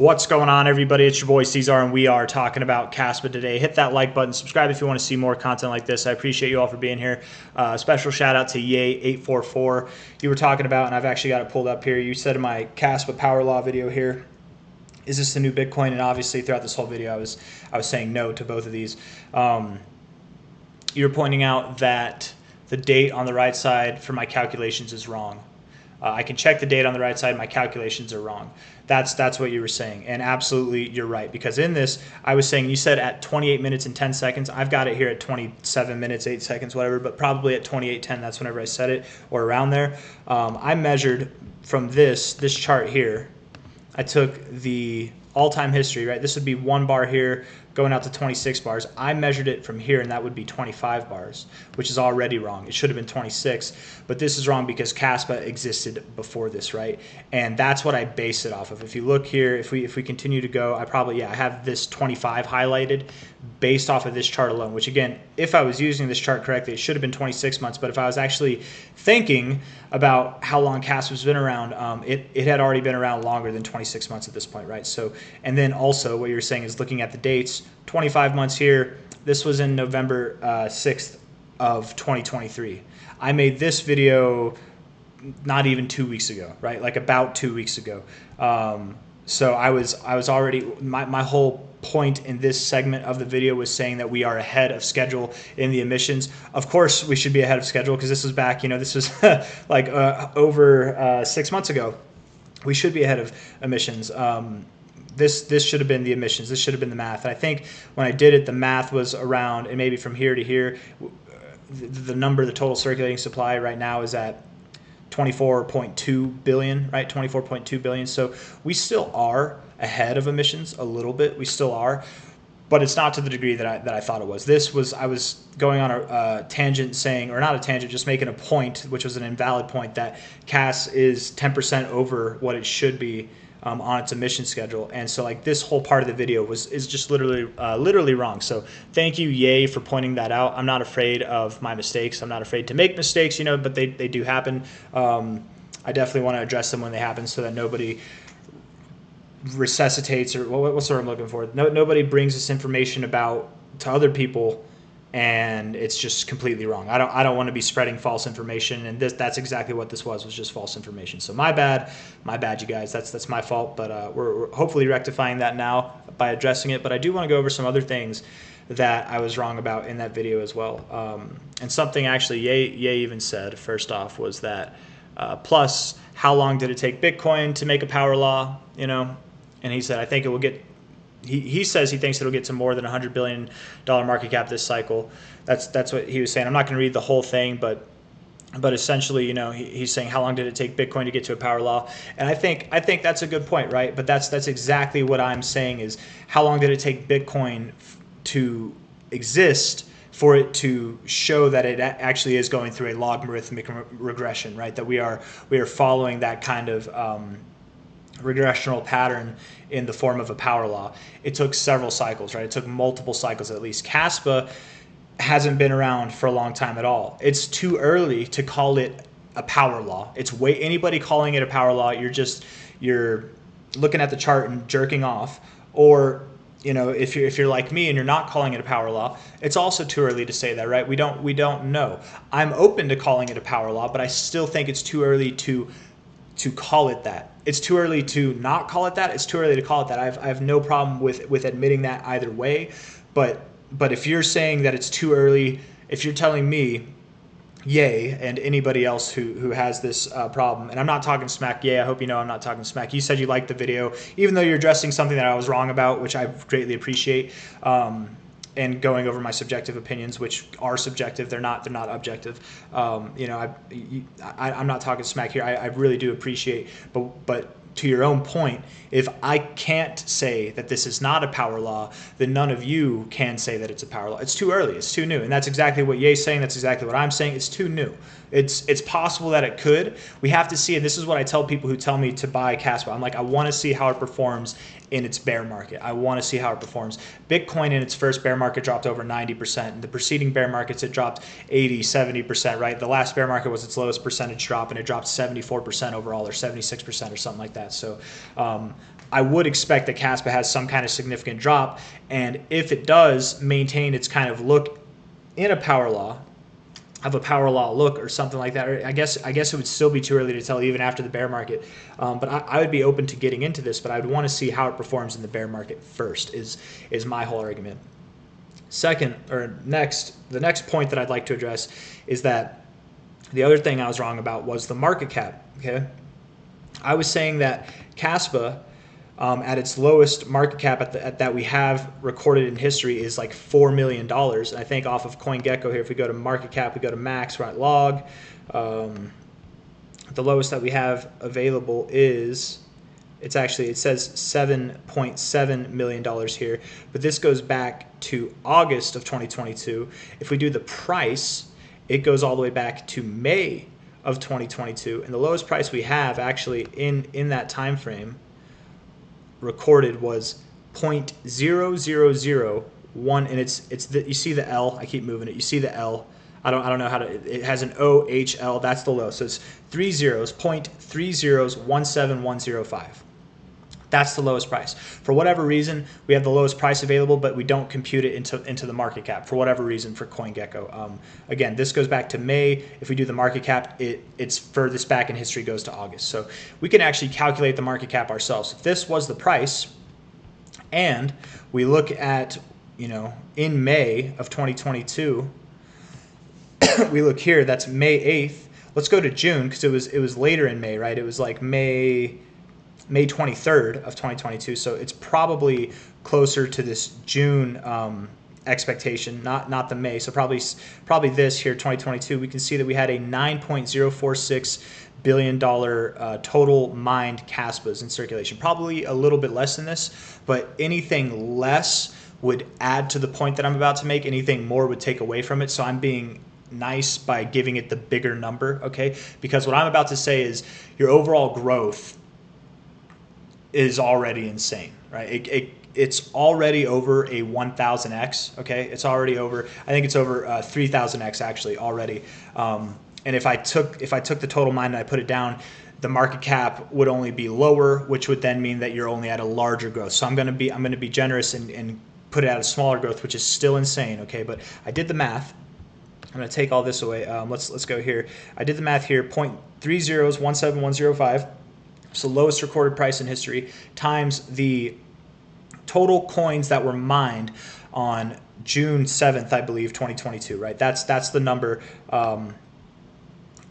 What's going on, everybody? It's your boy C-Zar, and we are talking about Kaspa today. Hit that like button, subscribe if you want to see more content like this. I appreciate you all for being here. Special shout out to Yay844. You were talking about, and I've actually got it pulled up here. You said in my Kaspa Power Law video here, is this the new Bitcoin? And obviously throughout this whole video, I was saying no to both of these. You were pointing out that the date on the right side for my calculations is wrong. I can check the date on the right side. My calculations are wrong. That's what you were saying. And absolutely, you're right. Because in this, I was saying, you said at 28 minutes and 10 seconds. I've got it here at 27 minutes, 8 seconds, whatever. But probably at 28:10, that's whenever I said it, or around there. I measured from this chart here. I took the all-time history, right? This would be 1 bar here going out to 26 bars. I measured it from here, and that would be 25 bars, which is already wrong. It should have been 26, but this is wrong because Kaspa existed before this, right? And that's what I base it off of. If you look here, if we continue to go, I have this 25 highlighted based off of this chart alone, which again, if I was using this chart correctly, it should have been 26 months. But if I was actually thinking about how long Kaspa's been around, it had already been around longer than 26 months at this point, right? So, and then also what you're saying is looking at the dates, 25 months here. This was in November 6th of 2023. I made this video not even 2 weeks ago, right? Like about 2 weeks ago. So I was already, my whole point in this segment of the video was saying that we are ahead of schedule in the emissions. Of course, we should be ahead of schedule because this was back, this was like over 6 months ago. We should be ahead of emissions. This should have been the emissions. This should have been the math. And I think when I did it, the math was around, and maybe from here to here, the number, the total circulating supply right now is at 24.2 billion, right? 24.2 billion. So we still are ahead of emissions a little bit. We still are, but it's not to the degree that I thought it was. I was going on a tangent saying, or not a tangent, just making a point, which was an invalid point, that CAS is 10% over what it should be on its emission schedule. And so like this whole part of the video is just literally wrong. So thank you, Yay, for pointing that out. I'm not afraid of my mistakes. I'm not afraid to make mistakes, but they do happen. I definitely want to address them when they happen so that nobody resuscitates, or what's the word I'm looking for? Nobody brings this information to other people and it's just completely wrong. I don't want to be spreading false information, and that's exactly what this was just false information. So my bad, you guys. That's my fault, but we're hopefully rectifying that now by addressing it. But I do want to go over some other things that I was wrong about in that video as well. And something actually Ye even said first off was that plus how long did it take Bitcoin to make a power law, and he said, I think it will get, he says he thinks it'll get to more than $100 billion market cap this cycle. That's what he was saying. I'm not going to read the whole thing, but essentially, he's saying how long did it take Bitcoin to get to a power law? And I think that's a good point, right? But that's exactly what I'm saying is how long did it take Bitcoin to exist for it to show that it actually is going through a logarithmic regression, right? That we are following that kind of regressional pattern in the form of a power law. It took several cycles, right? It took multiple cycles at least. Kaspa hasn't been around for a long time at all. It's too early to call it a power law. Anybody calling it a power law, you're looking at the chart and jerking off. Or if you're like me and you're not calling it a power law, it's also too early to say that, right? We don't know. I'm open to calling it a power law, but I still think it's too early to call it that. It's too early to not call it that. It's too early to call it that. I have no problem with admitting that either way. But if you're saying that it's too early, if you're telling me, Yay, and anybody else who has this problem, and I'm not talking smack, Yay, I hope you know I'm not talking smack. You said you liked the video, even though you're addressing something that I was wrong about, which I greatly appreciate. And going over my subjective opinions, which are subjective, they're not objective. I'm not talking smack here. I really do appreciate, but to your own point, if I can't say that this is not a power law, then none of you can say that it's a power law. It's too early. It's too new. And that's exactly what Ye's saying. That's exactly what I'm saying. It's too new. It's possible that it could. We have to see, and this is what I tell people who tell me to buy Kaspa. I'm like, I want to see how it performs in its bear market. I want to see how it performs. Bitcoin in its first bear market dropped over 90%. In the preceding bear markets, it dropped 80, 70%, right? The last bear market was its lowest percentage drop, and it dropped 74% overall, or 76% or something like that. So I would expect that Kaspa has some kind of significant drop, and if it does maintain its kind of look in a power law, have a power law look or something like that, or I guess it would still be too early to tell even after the bear market. But I would be open to getting into this, but I would want to see how it performs in the bear market first. Is my whole argument. Second, or next, the next point that I'd like to address is that the other thing I was wrong about was the market cap. Okay, I was saying that Kaspa, at its lowest market cap at that we have recorded in history, is like $4 million. And I think off of CoinGecko here, if we go to market cap, we go to max, we're at log. The lowest that we have available is, it says $7.7 million here, but this goes back to August of 2022. If we do the price, it goes all the way back to May of 2022, and the lowest price we have actually in that time frame recorded was 0.0001, and it's you see the L. I keep moving it. You see the L. I don't know how to. It has an OHL. That's the low. So it's 0.3017105. That's the lowest price. For whatever reason, we have the lowest price available, but we don't compute it into the market cap for whatever reason for CoinGecko. Again, this goes back to May. If we do the market cap, it's furthest back in history goes to August. So we can actually calculate the market cap ourselves. If this was the price, and we look at, in May of 2022, we look here, that's May 8th. Let's go to June, because it was later in May, right? It was like May 23rd of 2022, so it's probably closer to this June expectation, not the May. So probably this here, 2022. We can see that we had a $9.046 billion total mined Kaspas in circulation. Probably a little bit less than this, but anything less would add to the point that I'm about to make. Anything more would take away from it. So I'm being nice by giving it the bigger number, okay? Because what I'm about to say is your overall growth is already insane, right? It's already over a 1,000x, okay? It's already over, I think it's over 3,000x actually already. And if I took the total mine and I put it down, the market cap would only be lower, which would then mean that you're only at a larger growth. So I'm gonna be generous and put it at a smaller growth, which is still insane, okay? But I did the math. I'm gonna take all this away. Let's go here. I did the math here. 0.3017105. So lowest recorded price in history times the total coins that were mined on June 7th, I believe, 2022, right? That's the number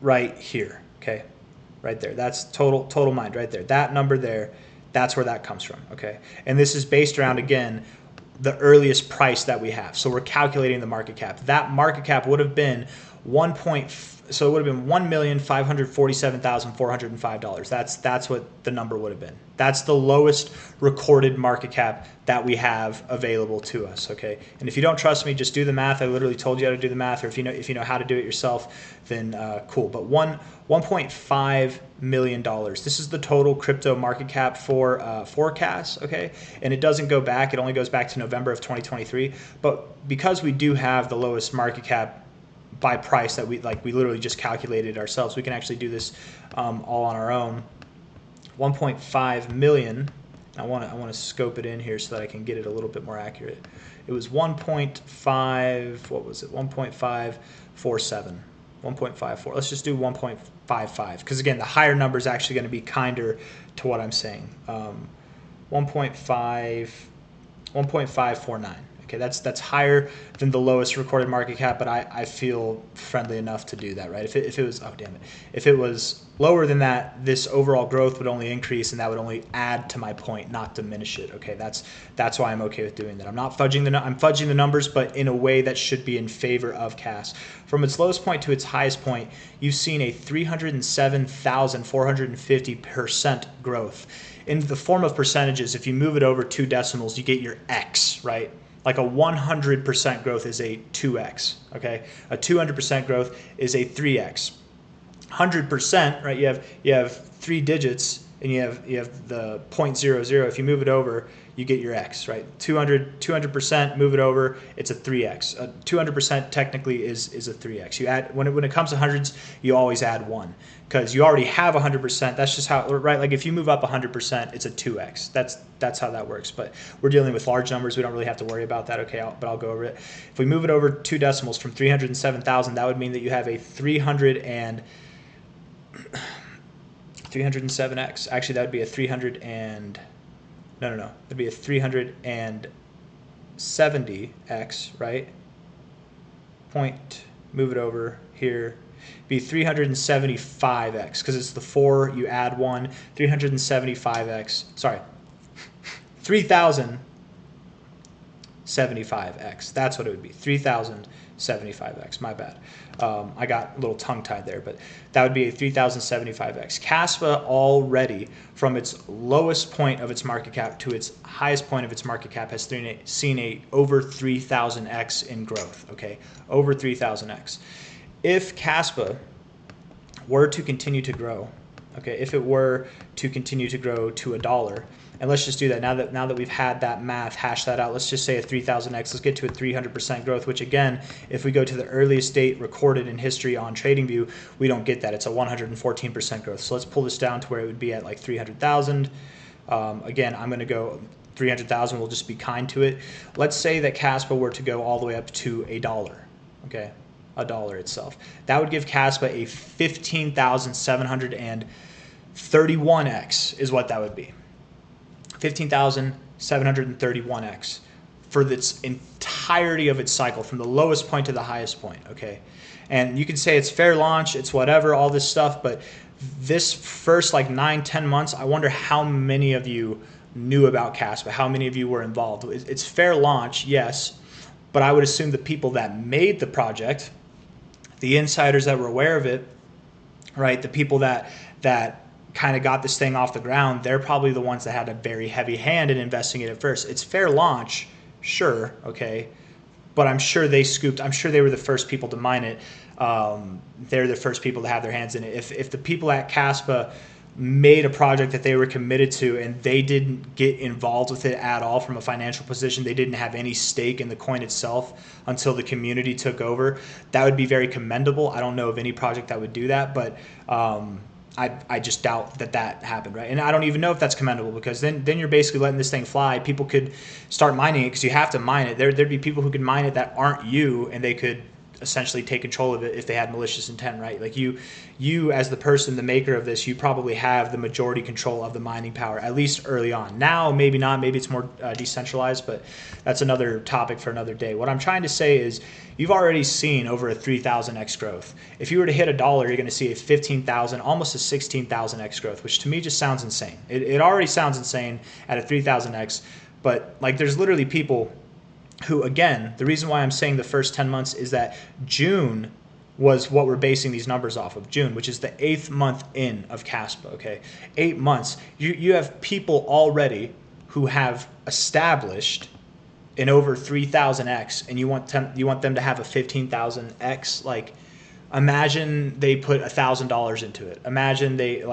right here, okay? Right there. That's total mined right there. That number there, that's where that comes from, okay? And this is based around, again, the earliest price that we have. So we're calculating the market cap. That market cap would have been so it would have been $1,547,405. That's what the number would have been. That's the lowest recorded market cap that we have available to us. Okay, and if you don't trust me, just do the math. I literally told you how to do the math, or if you know how to do it yourself, then cool. But $1.5 million. This is the total crypto market cap for forecasts. Okay, and it doesn't go back. It only goes back to November of 2023. But because we do have the lowest market cap by price that we literally just calculated ourselves, we can actually do this all on our own. 1.5 million. I want to scope it in here so that I can get it a little bit more accurate. It was 1.5. What was it? 1.547. 1.54. Let's just do 1.55 because again, the higher number is actually going to be kinder to what I'm saying. 1.549. Okay, that's higher than the lowest recorded market cap, but I feel friendly enough to do that, right? If it was, oh damn it, if it was lower than that, this overall growth would only increase, and that would only add to my point, not diminish it. Okay, that's why I'm okay with doing that. I'm not fudging I'm fudging the numbers, but in a way that should be in favor of CAS. From its lowest point to its highest point, you've seen a 307,450% growth. In the form of percentages, if you move it over 2 decimals, you get your X, right? Like a 100% growth is a 2x, okay? A 200% growth is a 3x. 100%, right? You have 3 digits and you have the 0.00. If you move it over, you get your x, right? 200%, move it over, it's a 3x. 200% technically is a 3x. You add when it comes to hundreds, you always add 1 because you already have 100%. That's just how, right? Like if you move up 100%, it's a 2x. That's how that works. But we're dealing with large numbers. We don't really have to worry about that. Okay, but I'll go over it. If we move it over 2 decimals from 307,000, that would mean that you have a 307x. Actually, that would be a 300 and no. That'd be a 370x, right? Point, move it over here. Be 375x because it's the 4. You add 1. 375x. Sorry, 3075x. That's what it would be. 3075x. My bad. I got a little tongue-tied there, but that would be a 3075x. Kaspa already, from its lowest point of its market cap to its highest point of its market cap, has seen a over 3000x in growth. Okay, over 3000x. If Kaspa were to continue to grow, okay, if it were to continue to grow to $1, and let's just do that now that we've had that math, hash that out. Let's just say a 3000x. Let's get to a 300% growth, which again, if we go to the earliest date recorded in history on TradingView, we don't get that. It's a 114% growth. So let's pull this down to where it would be at like 300,000. Again, I'm going to go 300,000. We'll just be kind to it. Let's say that Kaspa were to go all the way up to $1. Okay, $1 itself. That would give Kaspa a 15,731x is what that would be. 15,731x for its entirety of its cycle, from the lowest point to the highest point, okay? And you can say it's fair launch, it's whatever, all this stuff, but this first like 9-10 months, I wonder how many of you knew about Kaspa, how many of you were involved. It's fair launch, yes, but I would assume the people that made the project, the insiders that were aware of it, right, the people that kind of got this thing off the ground, they're probably the ones that had a very heavy hand in investing it at first. It's fair launch, sure, okay, but I'm sure they were the first people to mine it. They're the first people to have their hands in it. If the people at Kaspa made a project that they were committed to and they didn't get involved with it at all from a financial position, they didn't have any stake in the coin itself until the community took over, that would be very commendable. I don't know of any project that would do that, but I just doubt that happened, right? And I don't even know if that's commendable, because then you're basically letting this thing fly. People could start mining it because you have to mine it. There'd be people who could mine it that aren't you, and they could essentially take control of it if they had malicious intent, right? Like you as the person, the maker of this, you probably have the majority control of the mining power, at least early on. Now, maybe not, maybe it's more decentralized, but that's another topic for another day. What I'm trying to say is you've already seen over a 3,000x growth. If you were to hit $1, you're going to see a 15,000, almost a 16,000x growth, which to me just sounds insane. It already sounds insane at a 3,000x, but like there's literally people who, again, the reason why I'm saying the first 10 months is that June was what we're basing these numbers off of, June, which is the 8th month in of Kaspa, okay? 8 months. You have people already who have established an over 3,000x, and you want them to have a 15,000x. Like, imagine they put $1,000 into it. Imagine they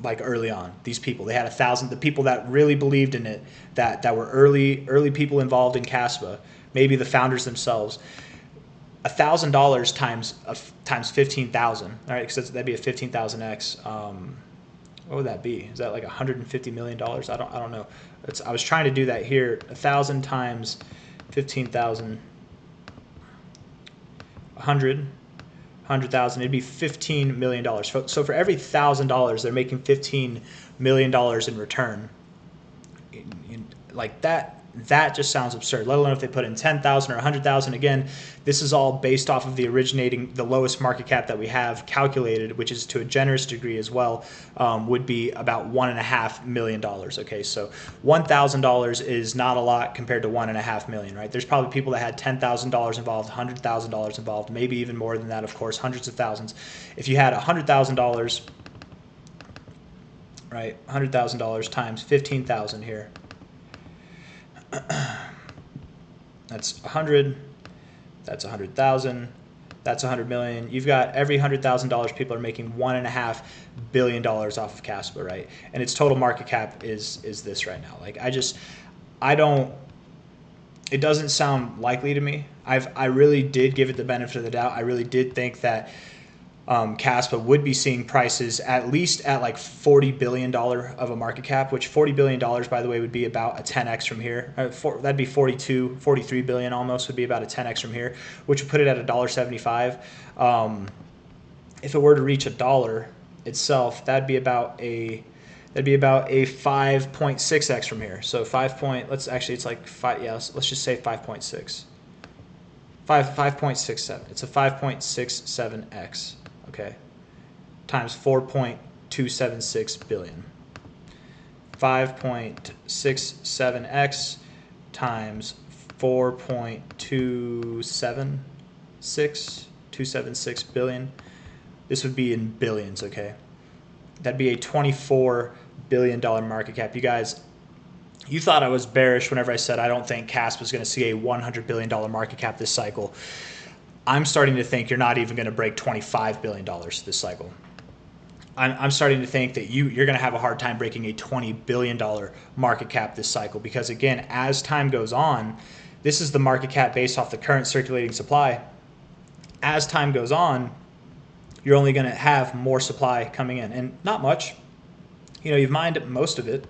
like early on, these people, they had 1,000, the people that really believed in it, that were early people involved in Kaspa, maybe the founders themselves. $1,000 times 15,000, all right, because that'd be a 15,000x. What would that be? Is that like $150 million? I don't know. I was trying to do that here. 1,000 times 15,000, 100,000, it'd be $15 million. So for every $1,000, they're making $15 million in return. Like that just sounds absurd, let alone if they put in 10,000 or 100,000. Again, this is all based off of the lowest market cap that we have calculated, which is to a generous degree as well, would be about $1.5 million. Okay, so $1,000 is not a lot compared to $1.5 million, right? There's probably people that had $10,000 involved, $100,000 involved, maybe even more than that, of course, hundreds of thousands. If you had $100,000, right, $100,000 times 15,000 here, that's 100, that's 100,000, That's 100 million. You've got every $100,000 people are making $1.5 billion off of Kaspa, right? And its total market cap is this right now. Like I don't. It doesn't sound likely to me. I really did give it the benefit of the doubt. I really did think that Kaspa would be seeing prices at least at like $40 billion of a market cap, which $40 billion, by the way, would be about a 10x from here. That'd be 43 billion almost, would be about a 10x from here, which would put it at $1.75. If it were to reach $1 itself, that'd be about a 5.6x from here. So let's just say 5.6. 5.67. It's a 5.67x. Okay, times 4.276 billion. 5.67x times 4.276 billion. This would be in billions, okay? That'd be a $24 billion market cap. You guys, you thought I was bearish whenever I said I don't think Kaspa was going to see a $100 billion market cap this cycle. I'm starting to think you're not even going to break $25 billion this cycle. I'm starting to think that you're going to have a hard time breaking a $20 billion market cap this cycle because, again, as time goes on, this is the market cap based off the current circulating supply. As time goes on, you're only going to have more supply coming in, and not much. You've mined most of it.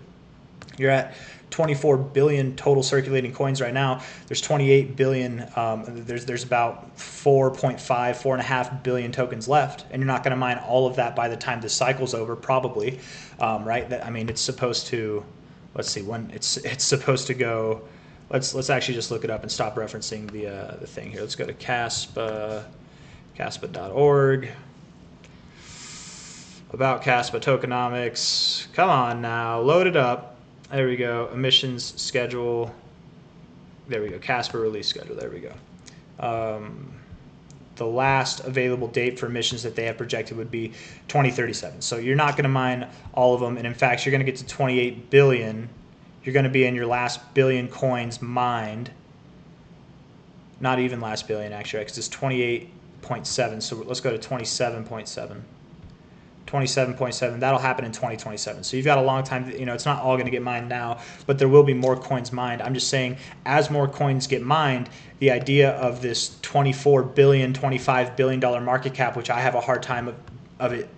You're at 24 billion total circulating coins right now. There's 28 billion. There's about 4.5 billion tokens left, and you're not going to mine all of that by the time this cycle's over, probably, right? It's supposed to. Let's see when it's supposed to go. Let's actually just look it up and stop referencing the thing here. Let's go to Kaspa.org. About Kaspa tokenomics. Come on now, load it up. There we go. Emissions schedule. There we go. Kaspa release schedule. There we go. The last available date for emissions that they have projected would be 2037. So you're not going to mine all of them. And in fact, you're going to get to 28 billion. You're going to be in your last billion coins mined. Not even last billion, actually, because it's 28.7. So let's go to 27.7. 27.7. That'll happen in 2027. So you've got a long time. It's not all going to get mined now, but there will be more coins mined. I'm just saying, as more coins get mined, the idea of this 24 billion, $25 billion market cap, which I have a hard time of it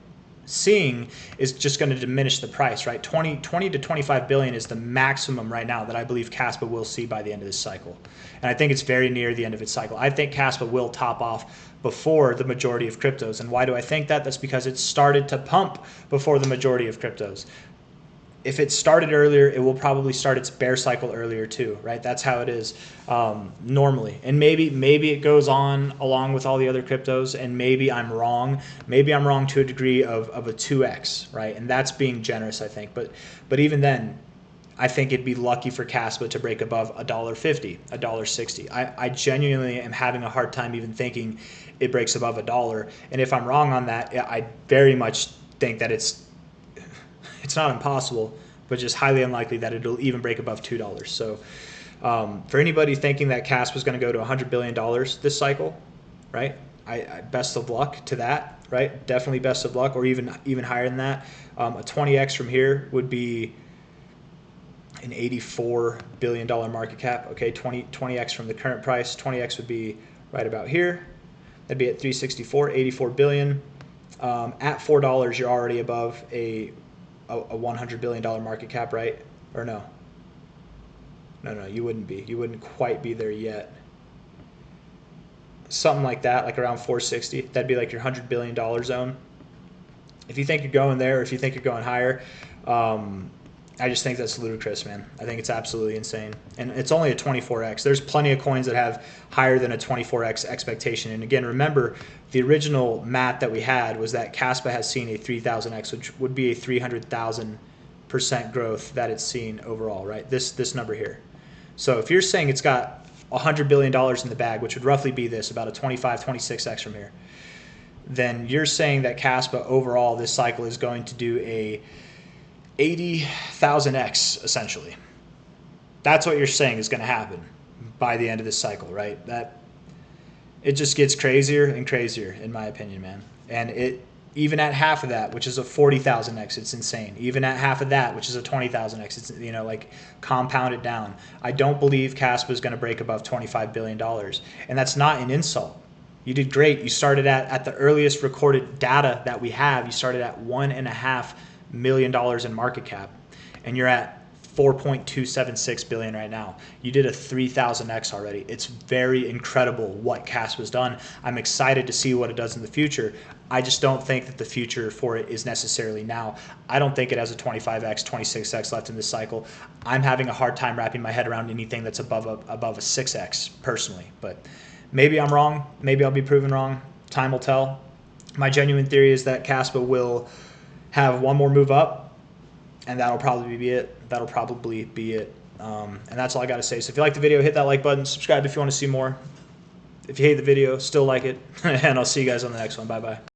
seeing, is just going to diminish the price, right? 20 to 25 billion is the maximum right now that I believe Kaspa will see by the end of this cycle. And I think it's very near the end of its cycle. I think Kaspa will top off before the majority of cryptos. And why do I think that? That's because it started to pump before the majority of cryptos. If it started earlier, it will probably start its bear cycle earlier too, right? That's how it is normally. And maybe it goes on along with all the other cryptos, and maybe I'm wrong. Maybe I'm wrong to a degree of a 2x, right? And that's being generous, I think. But even then, I think it'd be lucky for Kaspa to break above $1.50, $1.60. I genuinely am having a hard time even thinking it breaks above $1. And if I'm wrong on that, I very much think that it's not impossible, but just highly unlikely that it'll even break above $2. So for anybody thinking that Kaspa is going to go to $100 billion this cycle, right? I best of luck to that, right? Definitely best of luck, or even higher than that. A 20x from here would be an $84 billion market cap. Okay, 20x from the current price. 20x would be right about here. That'd be at 364, 84 billion. At $4, you're already above a $100 billion market cap, right? Or no? No, you wouldn't be. You wouldn't quite be there yet. Something like that, like around 460. That'd be like your $100 billion zone. If you think you're going there, or if you think you're going higher, I just think that's ludicrous, man. I think it's absolutely insane. And it's only a 24x. There's plenty of coins that have higher than a 24x expectation. And again, remember, the original math that we had was that Kaspa has seen a 3000x, which would be a 300,000% growth that it's seen overall, right? This number here. So if you're saying it's got $100 billion in the bag, which would roughly be this, about a 25, 26x from here, then you're saying that Kaspa overall this cycle is going to do a 80,000x essentially. That's what you're saying is going to happen by the end of this cycle, right? it just gets crazier and crazier, in my opinion, man. And it, even at half of that, which is a 40,000x, it's insane. Even at half of that, which is a 20,000x, it's, you know, like compounded down. I don't believe Kaspa is going to break above $25 billion. And that's not an insult. You did great. You started at the earliest recorded data that we have, you started at $1.5 million in market cap, and you're at 4.276 billion right now. You did a 3,000x already. It's very incredible what Kaspa's done. I'm excited to see what it does in the future. I just don't think that the future for it is necessarily now. I don't think it has a 25x, 26x left in this cycle. I'm having a hard time wrapping my head around anything that's above a 6x personally, but maybe I'm wrong. Maybe I'll be proven wrong. Time will tell. My genuine theory is that Kaspa will have one more move up, and that'll probably be it. And that's all I got to say. So if you like the video, hit that like button. Subscribe if you want to see more. If you hate the video, still like it. And I'll see you guys on the next one. Bye-bye.